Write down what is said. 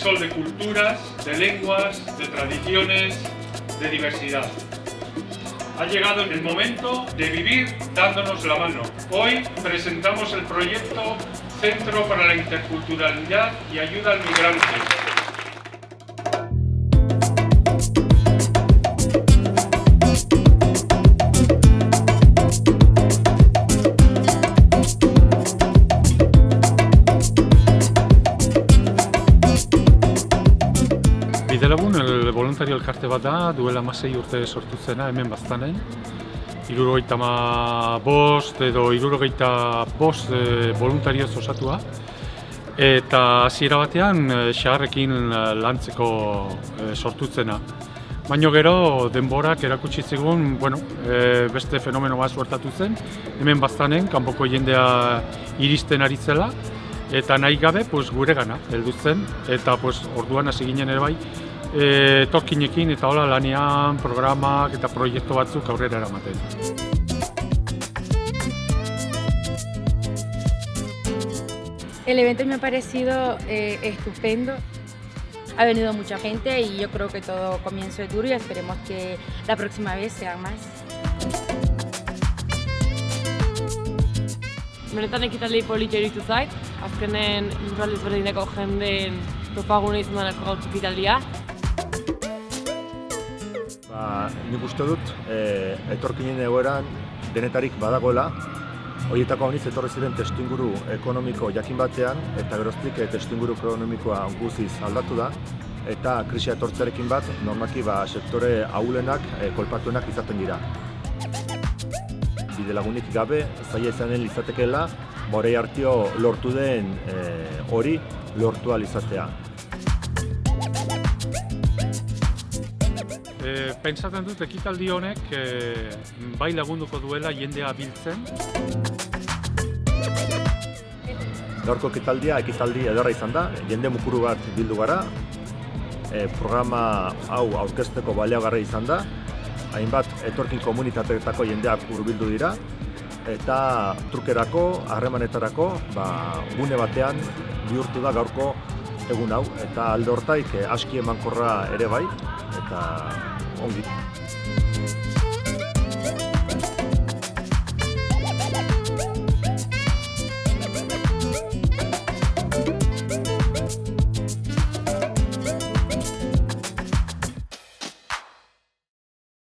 crisol de culturas, de lenguas, de tradiciones, de diversidad. Ha llegado el momento de vivir dándonos la mano. Hoy presentamos el proyecto Centro para la Interculturalidad y Ayuda al Migrante. Bidelagun, el voluntario elkarte bat da, duela 16 urte sortu zena hemen Baztanen. 75 edo 75 voluntarioz osatua. Eta hasiera batean xaharrekin lantzeko sortu zena. Baina gero denborak erakutsi zigun, beste fenomeno bat suertatu zen. Hemen Baztanen, kanpoko jendea iristen ari zela. Eta nahi gabe guregana heldu zen, eta orduan hasi ginen ere bai, etorkinekin eta hola lanean programak eta proiektu batzuk aurrera eramaten. El evento me ha parecido estupendo. Ha venido mucha gente y yo creo que todo comienzo es duro y esperemos que la próxima vez sea más. Benetan ekitaldi politia iruditu zait, azkenen lurralde ezberdineko jendeen topagune izan deneko gaurko ekitaldia. Nik uste dut, etorkinen egoeran denetarik badagoela, horietako hauniz etorri ziren testuinguru ekonomiko jakin batean, eta geroztik testuinguru ekonomikoa guziz aldatu da, eta krisia etortzearekin bat, normaki sektore ahulenak, kolpatuenak izaten dira. Bidelagunik gabe, zaila izanen litzatekeela, orain arteo lortu den hori lortu ahal izatea. Pentsatzen dut ekitaldi honek bai lagunduko duela jendea biltzen. Gaurko ekitaldi ederra izan da, jende mukuru bat bildu gara, programa hau aurkezteko baliagarria izan da, hainbat etorkin komunitateetako jendeak hurbildu dira, eta trukerako, harremanetarako, gune batean bihurtu da gaurko egun hau, eta alde hortaik aski emankorra ere bai, eta ongi.